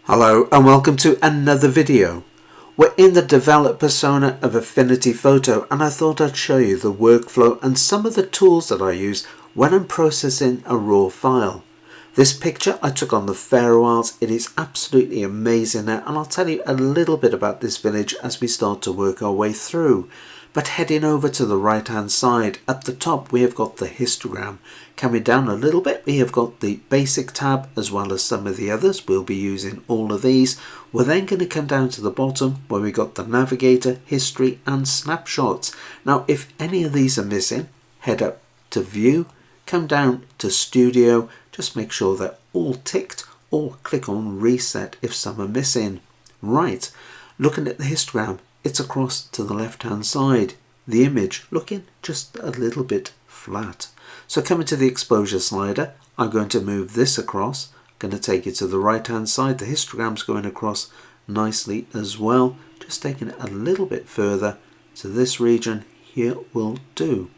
Hello and welcome to another video. We're in the develop persona of Affinity Photo and I thought I'd show you the workflow and some of the tools that I use when I'm processing a raw file. This picture I took on the Faroe Isles. It is absolutely amazing there, and I'll tell you a little bit about this village as we start to work our way through. But heading over to the right hand side, at the top we have got the histogram. Coming down a little bit we have got the basic tab as well as some of the others. We'll be using all of these. We're then going to come down to the bottom where we got the navigator, history and snapshots. Now if any of these are missing, head up to view, come down to studio, just make sure they're all ticked, or click on reset if some are missing. Right, looking at the histogram, it's across to the left hand side. The image looking just a little bit flat. So coming to the exposure slider, I'm going to move this across. I'm going to take it to the right hand side. The histogram's going across nicely as well. Just taking it a little bit further to this region here will do.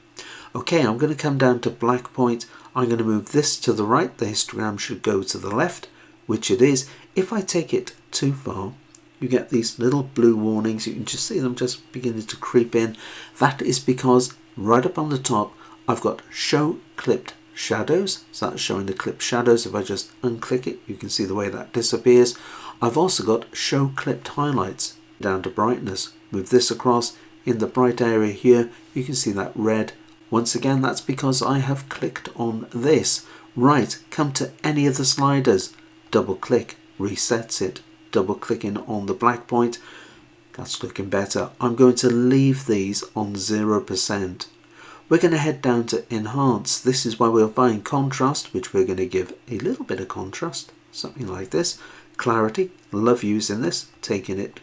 Okay, I'm going to come down to black point. I'm going to move this to the right. The histogram should go to the left, which it is. If I take it too far, you get these little blue warnings. You can just see them just beginning to creep in. That is because right up on the top I've got show clipped shadows. So that's showing the clipped shadows. If I just unclick it, you can see the way that disappears. I've also got show clipped highlights. Down to brightness, move this across. In the bright area here you can see that red. Once again, that's because I have clicked on this. Right, come to any of the sliders, double click, resets it. Double clicking on the black point, that's looking better. I'm going to leave these on 0%. We're going to head down to enhance. This is where we'll find contrast, which we're going to give a little bit of contrast, something like this. Clarity, love using this, taking it,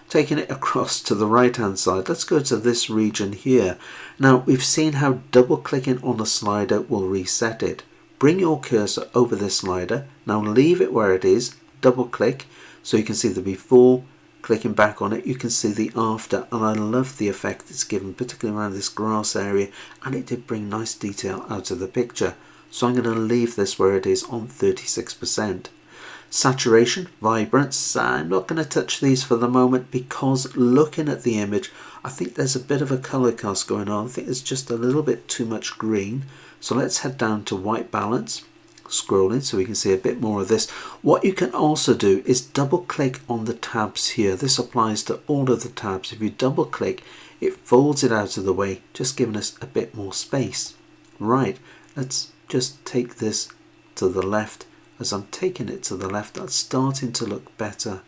taking it across to the right hand side. Let's go to this region here. Now we've seen how double clicking on a slider will reset it. Bring your cursor over this slider. Now leave it where it is. Double click so you can see the before. Clicking back on it you can see the after, and I love the effect it's given, particularly around this grass area, and it did bring nice detail out of the picture. So I'm going to leave this where it is on 36%. Saturation, vibrance, I'm not going to touch these for the moment because looking at the image I think there's a bit of a color cast going on. I think it's just a little bit too much green. So let's head down to white balance. Scrolling so we can see a bit more of this. What you can also do is double click on the tabs here. This applies to all of the tabs. If you double click, it folds it out of the way, just giving us a bit more space. Right, let's just take this to the left. As I'm taking it to the left, that's starting to look better.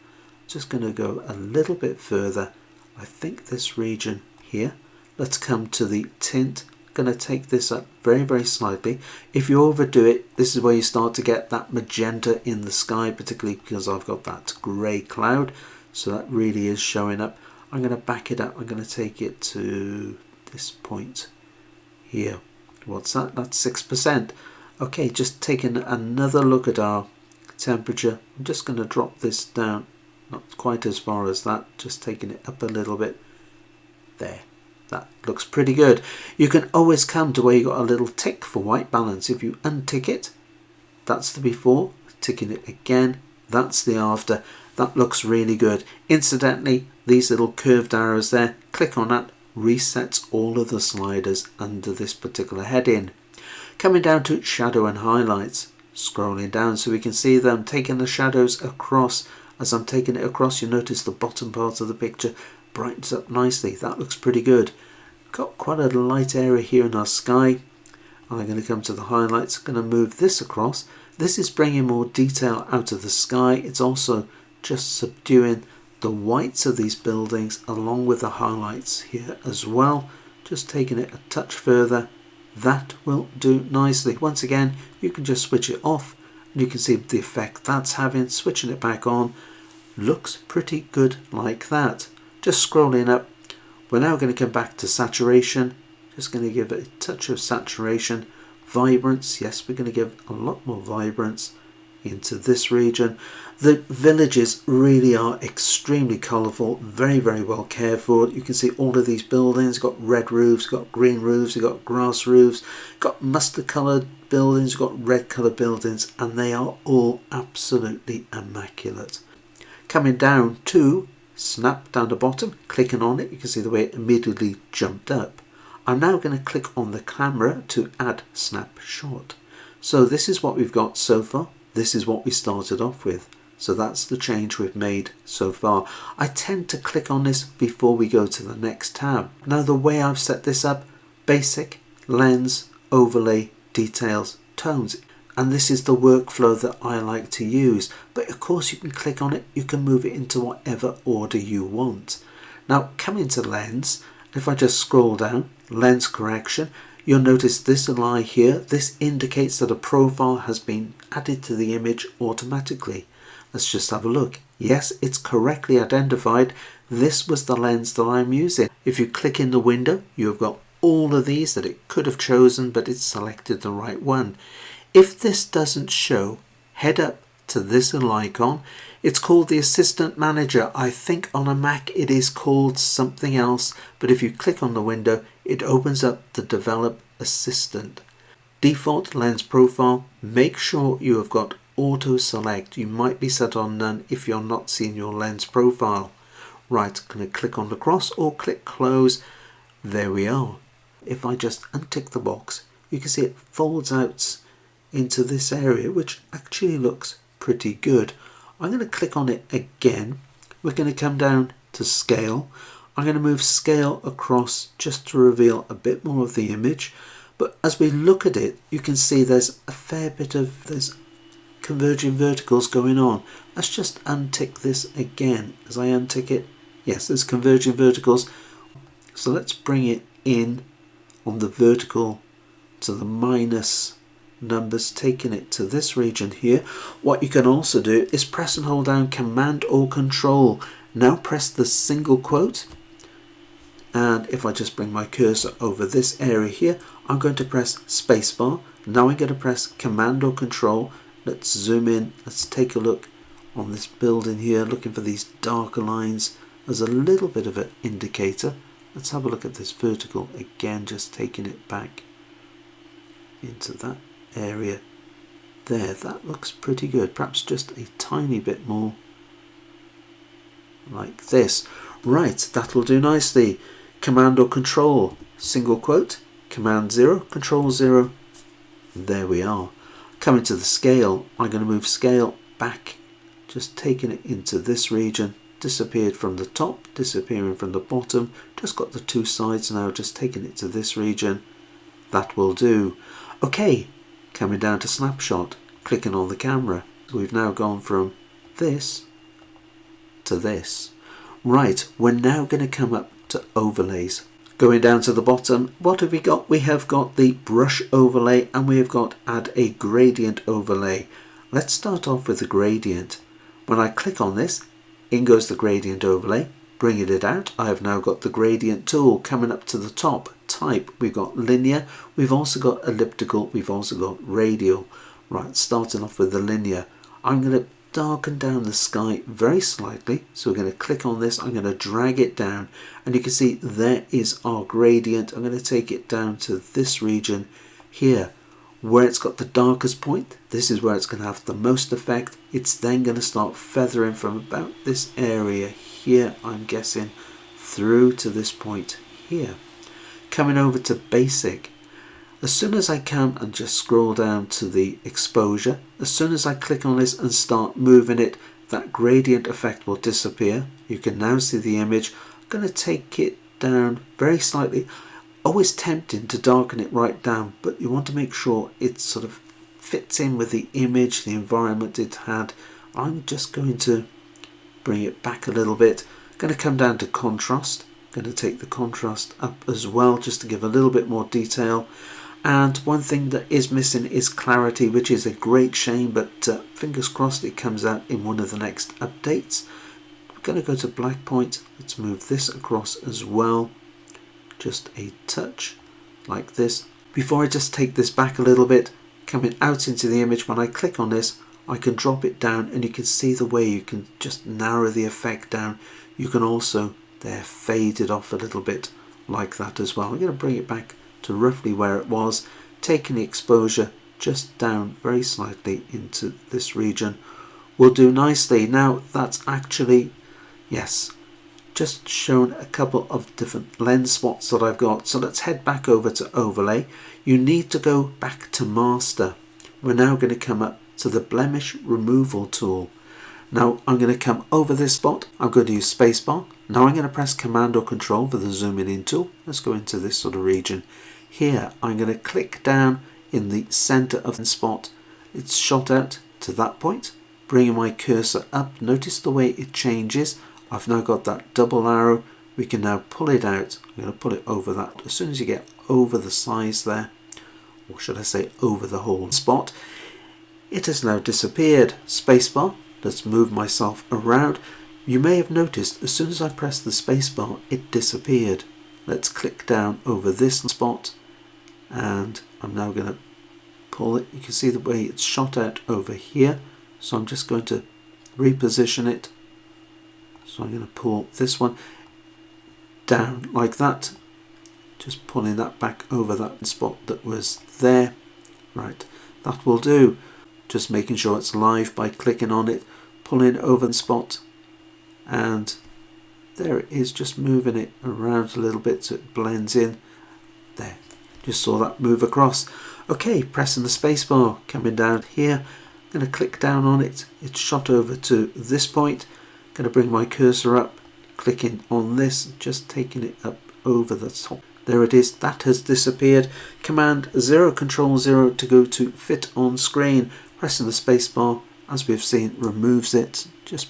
Just going to go a little bit further. I think this region here. Let's come to the tint. Going to take this up very slightly. If you overdo it, this is where you start to get that magenta in the sky, particularly because I've got that grey cloud, so that really is showing up. I'm going to back it up. I'm going to take it to this point here. What's that? That's 6%. Okay, just taking another look at our temperature. I'm just going to drop this down, not quite as far as that, just taking it up a little bit. There. That looks pretty good. You can always come to where you got a little tick for white balance. If you untick it, that's the before. Ticking it again, that's the after. That looks really good. Incidentally, these little curved arrows there, click on that, resets all of the sliders under this particular heading. Coming down to shadow and highlights, scrolling down so we can see them, taking the shadows across. As I'm taking it across, you notice the bottom part of the picture brightens up nicely. That looks pretty good. Got quite a light area here in our sky. I'm going to come to the highlights. I'm going to move this across. This is bringing more detail out of the sky. It's also just subduing the whites of these buildings along with the highlights here as well. Just taking it a touch further. That will do nicely. Once again, you can just switch it off and you can see the effect that's having. Switching it back on looks pretty good like that. Just scrolling up, we're now going to come back to saturation. Just going to give it a touch of saturation. Vibrance, yes, we're going to give a lot more vibrance. into this region. The villages really are extremely colourful, very, very well cared for. You can see all of these buildings, got red roofs, got green roofs, got grass roofs, got mustard coloured buildings, got red coloured buildings, and they are all absolutely immaculate. Coming down to Snap down the bottom, clicking on it, you can see the way it immediately jumped up. I'm now going to click on the camera to add snapshot. So this is what we've got so far. This is what we started off with. So that's the change we've made so far. I tend to click on this before we go to the next tab. Now the way I've set this up, basic, lens, overlay, details, tones. And this is the workflow that I like to use. But of course you can click on it, you can move it into whatever order you want. Now coming to lens, if I just scroll down, lens correction, you'll notice this line here. This indicates that a profile has been added to the image automatically. Let's just have a look. Yes, it's correctly identified. This was the lens that I'm using. If you click in the window, you've got all of these that it could have chosen, but it's selected the right one. If this doesn't show, head up to this little icon. It's called the Assistant Manager. I think on a Mac it is called something else, but if you click on the window, it opens up the Develop Assistant. Default lens profile, make sure you have got auto select. You might be set on none if you're not seeing your lens profile. Right, going to click on the cross or click close. There we are. If I just untick the box, you can see it folds out into this area, which actually looks pretty good. I'm going to click on it again. We're going to come down to scale. I'm going to move scale across just to reveal a bit more of the image. But as we look at it, you can see there's a fair bit of there's converging verticals going on. Let's just untick this again. As I untick it, yes, there's converging verticals. So let's bring it in on the vertical to the minus numbers, taking it to this region here. What you can also do is press and hold down Command or Control. Now press the single quote, and if I just bring my cursor over this area here, I'm going to press spacebar. Now I'm going to press Command or Control. Let's zoom in. Let's take a look on this building here, looking for these darker lines as a little bit of an indicator. Let's have a look at this vertical again, just taking it back into that area there. That looks pretty good. Perhaps just a tiny bit more like this. Right, that'll do nicely. Command or Control, single quote, Command 0, Control 0. There we are. Coming to the scale, I'm going to move scale back, just taking it into this region. Disappeared from the top, disappearing from the bottom. Just got the two sides now, just taking it to this region. That will do. Okay, coming down to snapshot, clicking on the camera. So we've now gone from this to this. Right, we're now going to come up to overlays. Going down to the bottom, what have we got? We have got the brush overlay and we have got add a gradient overlay. Let's start off with the gradient. When I click on this, in goes the gradient overlay. Bringing it out, I have now got the gradient tool. Coming up to the top, type, we've got linear, we've also got elliptical, we've also got radial. Right, starting off with the linear, I'm going to darken down the sky very slightly. So we're going to click on this, I'm going to drag it down, and you can see there is our gradient. I'm going to take it down to this region here, where it's got the darkest point. This is where it's going to have the most effect. It's then going to start feathering from about this area here, I'm guessing, through to this point here. Coming over to basic, as soon as I come and just scroll down to the exposure, as soon as I click on this and start moving it, that gradient effect will disappear. You can now see the image. I'm going to take it down very slightly. Always tempting to darken it right down, but you want to make sure it sort of fits in with the image, the environment it had. I'm just going to bring it back a little bit. I'm going to come down to contrast. I'm going to take the contrast up as well, just to give a little bit more detail. And one thing that is missing is clarity, which is a great shame, but fingers crossed it comes out in one of the next updates. I'm going to go to black point. Let's move this across as well. Just a touch like this. Before I just take this back a little bit, coming out into the image, when I click on this, I can drop it down and you can see the way you can just narrow the effect down. You can also there fade it off a little bit like that as well. I'm going to bring it back to roughly where it was, taking the exposure just down very slightly into this region will do nicely. Now that's actually, yes, just shown a couple of different lens spots that I've got. So let's head back over to overlay. You need to go back to master. We're now going to come up to the blemish removal tool. Now I'm going to come over this spot. I'm going to use spacebar. Now I'm going to press command or control for the zooming in tool. Let's go into this sort of region. Here I'm going to click down in the center of the spot. It's shot out to that point. Bringing my cursor up. Notice the way it changes. I've now got that double arrow. We can now pull it out. I'm going to pull it over that. As soon as you get over the size there, or should I say over the whole spot, it has now disappeared. Spacebar. Let's move myself around. You may have noticed as soon as I pressed the spacebar, it disappeared. Let's click down over this spot, and I'm now going to pull it. You can see the way it's shot out over here. So I'm just going to reposition it. So I'm going to pull this one down like that. Just pulling that back over that spot that was there. Right, that will do. Just making sure it's live by clicking on it, pulling over the spot, and there it is, just moving it around a little bit so it blends in. There, just saw that move across. Okay, pressing the spacebar, coming down here, I'm going to click down on it. It's shot over to this point. I'm going to bring my cursor up, clicking on this, just taking it up over the top. There it is, that has disappeared. Command 0 Control 0 to go to fit on screen. Pressing the spacebar, as we've seen, removes it. Just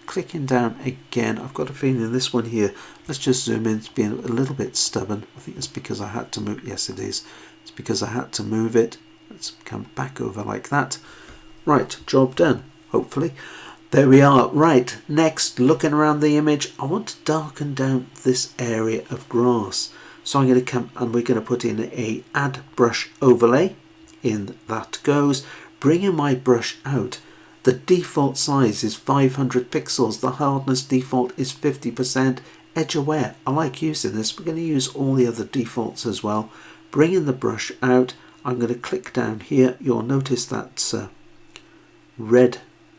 clicking down again. I've got a feeling this one here, let's just zoom in, it's being a little bit stubborn. I think it's because I had to move, yes it is. It's because I had to move it. Let's come back over like that. Right, job done, hopefully. There we are. Right, next, looking around the image, I want to darken down this area of grass. So I'm going to come and we're going to put in a add brush overlay. In that goes. Bringing my brush out. The default size is 500 pixels. The hardness default is 50%. Edge aware. I like using this. We're going to use all the other defaults as well. Bringing the brush out. I'm going to click down here. You'll notice that red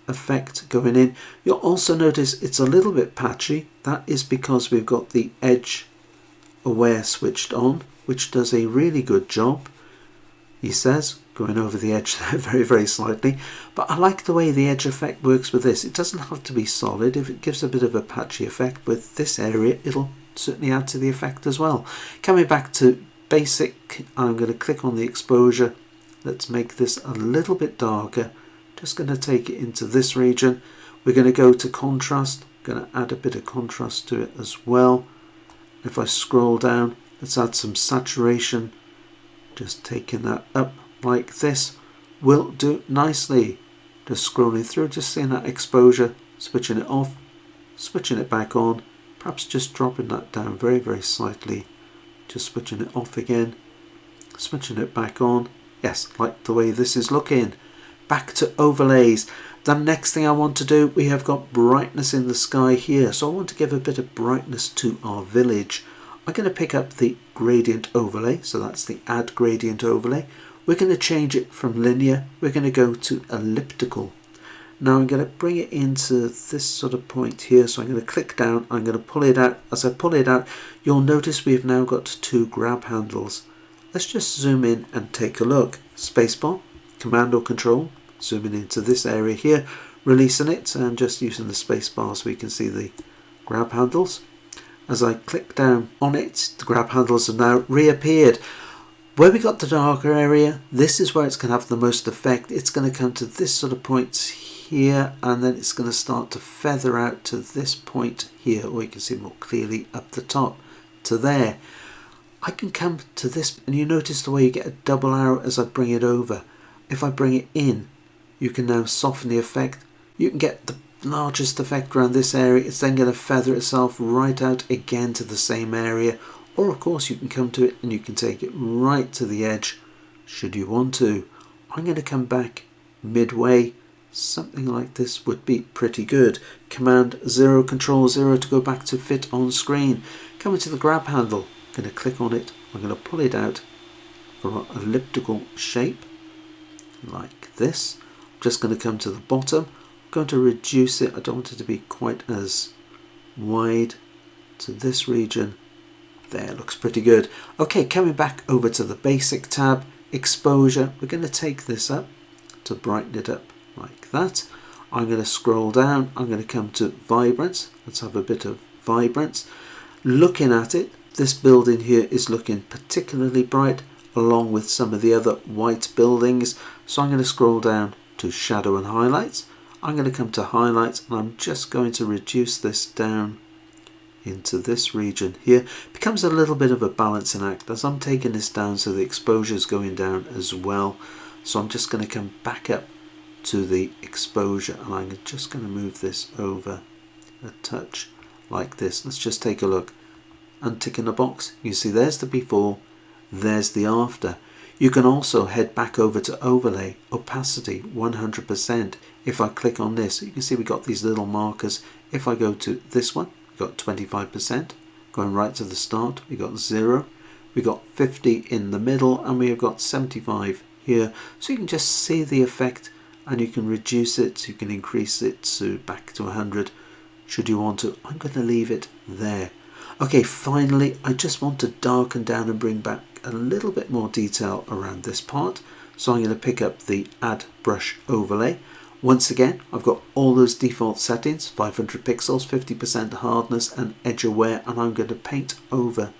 effect going in. You'll also notice it's a little bit patchy. That is because we've got the edge aware switched on, which does a really good job, he says, going over the edge there very, very slightly. But I like the way the edge effect works with this. It doesn't have to be solid. If it gives a bit of a patchy effect with this area, it'll certainly add to the effect as well. Coming back to basic, I'm going to click on the exposure. Let's make this a little bit darker. Just going to take it into this region. We're going to go to contrast. Going to add a bit of contrast to it as well. If I scroll down, let's add some saturation. Just taking that up like this will do nicely. Just scrolling through, just seeing that exposure, switching it off, switching it back on, perhaps just dropping that down very, very slightly, just switching it off again, switching it back on. Yes, like the way this is looking. Back to overlays. The next thing I want to do, we have got brightness in the sky here, so I want to give a bit of brightness to our village. I'm going to pick up the gradient overlay, so that's the add gradient overlay. We're going to change it from linear, we're going to go to elliptical. Now I'm going to bring it into this sort of point here, so I'm going to click down, I'm going to pull it out. As I pull it out, you'll notice we've now got two grab handles. Let's just zoom in and take a look. Spacebar, command or control, zooming into this area here, releasing it and just using the spacebar so we can see the grab handles. As I click down on it, the grab handles have now reappeared. Where we got the darker area, this is where it's going to have the most effect. It's going to come to this sort of point here, and then it's going to start to feather out to this point here, or you can see more clearly up the top to there. I can come to this, and you notice the way you get a double arrow as I bring it over. If I bring it in, you can now soften the effect. You can get the largest effect around this area. It's then going to feather itself right out again to the same area. Or of course you can come to it and you can take it right to the edge should you want to. I'm going to come back midway something like this would be pretty good. Command 0, Control 0 to go back to fit on screen. Coming to the grab handle, I'm going to click on it, I'm going to pull it out for an elliptical shape like this. I'm just going to come to the bottom, I'm going to reduce it, I don't want it to be quite as wide, to this region. There, looks pretty good. Okay, coming back over to the basic tab, exposure, we're going to take this up to brighten it up like that. I'm going to scroll down, I'm going to come to vibrance, let's have a bit of vibrance. Looking at it, this building here is looking particularly bright along with some of the other white buildings, so I'm going to scroll down to shadow and highlights. I'm going to come to highlights and I'm just going to reduce this down into this region here. It becomes a little bit of a balancing act as I'm taking this down, so the exposure is going down as well. So I'm just going to come back up to the exposure and I'm just going to move this over a touch like this. Let's just take a look. Unticking the box, you see there's the before, there's the after. You can also head back over to overlay, opacity 100%. If I click on this, you can see we got these little markers. If I go to this one, got 25%, going right to the start, we got 0, we got 50 in the middle, and we have got 75 here. So you can just see the effect, and you can reduce it, you can increase it to back to 100 should you want to. I'm going to leave it there. Okay, finally I just want to darken down and bring back a little bit more detail around this part, so I'm going to pick up the add brush overlay. Once again, I've got all those default settings, 500 pixels, 50% hardness and edge aware, and I'm going to paint over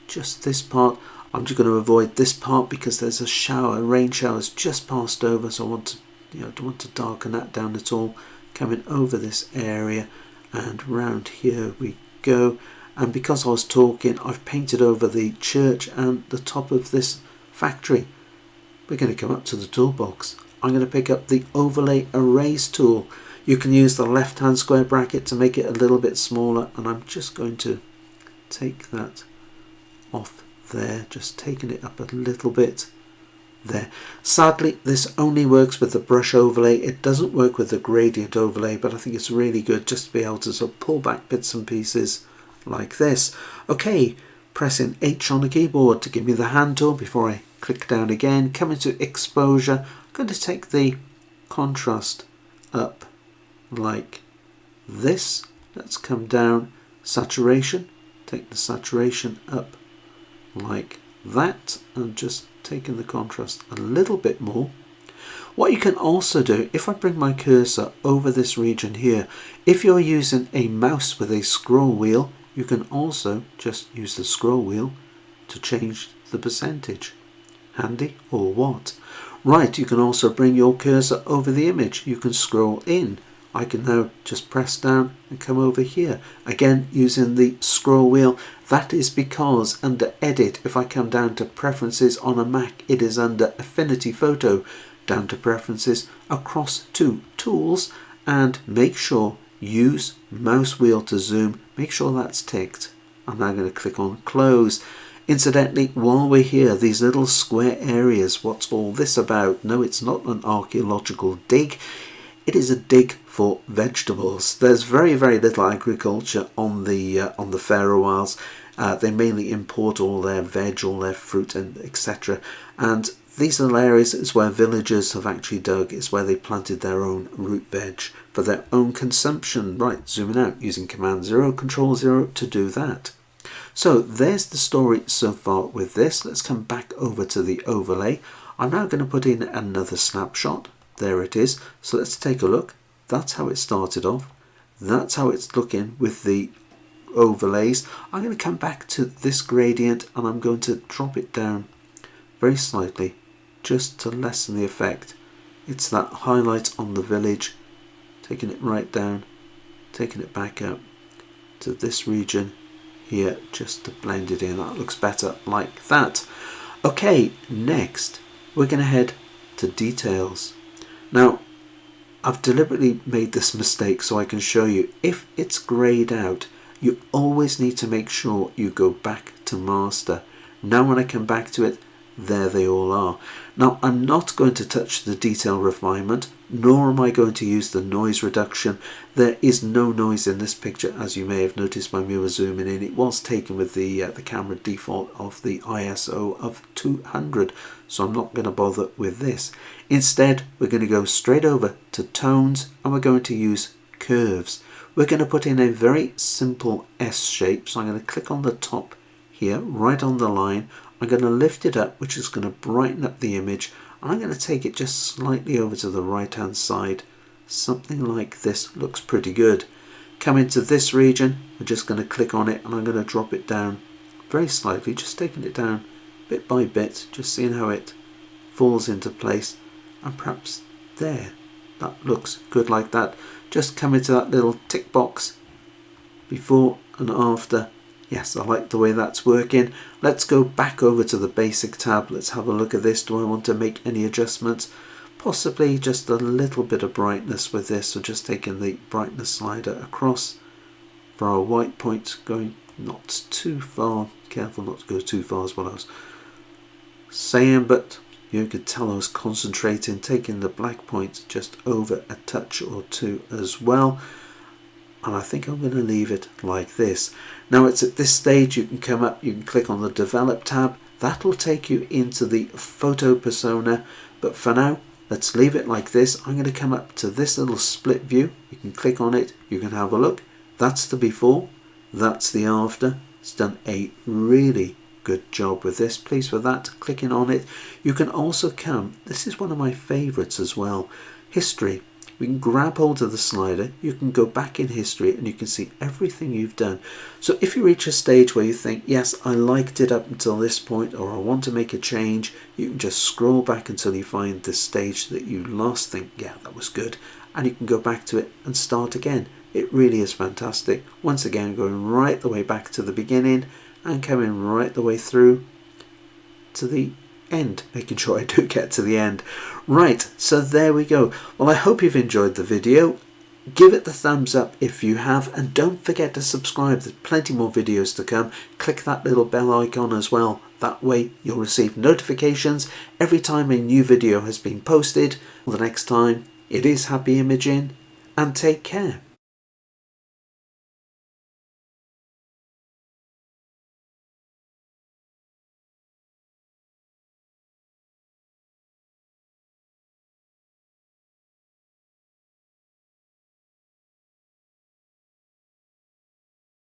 just this part. I'm just going to avoid this part because there's a shower, rain shower's just passed over, so I want to, don't want to darken that down at all. Coming over this area and round here we go. And because I was talking, I've painted over the church and the top of this factory. We're going to come up to the toolbox. I'm going to pick up the overlay erase tool. You can use the left hand square bracket to make it a little bit smaller, and I'm just going to take that off there, just taking it up a little bit there. Sadly, this only works with the brush overlay. It doesn't work with the gradient overlay, but I think it's really good just to be able to sort of pull back bits and pieces like this. Okay, pressing H on the keyboard to give me the hand tool before I click down again. Coming to exposure, I'm going to take the contrast up like this. Let's come down. Saturation, take the saturation up like that, and just taking the contrast a little bit more. What you can also do, if I bring my cursor over this region here, if you're using a mouse with a scroll wheel, you can also just use the scroll wheel to change the percentage. Handy or what? Right, you can also bring your cursor over the image. You can scroll in. I can now just press down and come over here. Again, using the scroll wheel. That is because under Edit, if I come down to Preferences on a Mac, it is under Affinity Photo, down to Preferences, across to Tools, and make sure use mouse wheel to zoom. Make sure that's ticked. I'm now going to click on Close. Incidentally, while we're here, these little square areas, what's all this about? No, it's not an archaeological dig. It is a dig for vegetables. There's very, very little agriculture on the Faroe Isles. They mainly import all their veg, all their fruit, and etc. And these little areas is where villagers have actually dug. It's where they planted their own root veg for their own consumption. Right, zooming out using Command 0, Control 0 to do that. So there's the story so far with this. Let's come back over to the overlay. I'm now going to put in another snapshot. There it is. So let's take a look. That's how it started off. That's how it's looking with the overlays. I'm going to come back to this gradient and I'm going to drop it down very slightly just to lessen the effect. It's that highlight on the village, taking it right down, taking it back up to this region here just to blend it in. That looks better like that. Okay, next we're going to head to details. Now I've deliberately made this mistake so I can show you. If it's grayed out, you always need to make sure you go back to master. Now when I come back to it, there they all are. Now I'm not going to touch the detail refinement, nor am I going to use the noise reduction. There is no noise in this picture, as you may have noticed by me zooming in. It was taken with the camera default of the ISO of 200, so I'm not going to bother with this. Instead, we're going to go straight over to tones, and we're going to use curves. We're going to put in a very simple S shape, so I'm going to click on the top here, right on the line. I'm going to lift it up, which is going to brighten up the image, and I'm going to take it just slightly over to the right hand side. Something like this looks pretty good. Come into this region, we're just going to click on it, and I'm going to drop it down very slightly, just taking it down bit by bit, just seeing how it falls into place, and perhaps there, that looks good like that. Just come into that little tick box before and after. Yes, I like the way that's working. Let's go back over to the basic tab. Let's have a look at this. Do I want to make any adjustments? Possibly just a little bit of brightness with this. So just taking the brightness slider across for our white point, going not too far. Careful not to go too far is what I was saying, but you could tell I was concentrating, taking the black point just over a touch or two as well. And I think I'm going to leave it like this. Now it's at this stage you can come up, you can click on the develop tab. That'll take you into the photo persona. But for now, let's leave it like this. I'm going to come up to this little split view. You can click on it, you can have a look. That's the before, that's the after. It's done a really good job with this. Pleased with that. Clicking on it. You can also come, this is one of my favorites as well, history. We can grab hold of the slider, you can go back in history, and you can see everything you've done. So if you reach a stage where you think, yes, I liked it up until this point, or I want to make a change, you can just scroll back until you find the stage that you last think, yeah, that was good, and you can go back to it and start again. It really is fantastic. Once again, going right the way back to the beginning and coming right the way through to the end, making sure I do get to the end. Right, so there we go. Well, I hope you've enjoyed the video. Give it the thumbs up if you have, and don't forget to subscribe. There's plenty more videos to come. Click that little bell icon as well. That way you'll receive notifications every time a new video has been posted. The next time, it is happy imaging, and take care.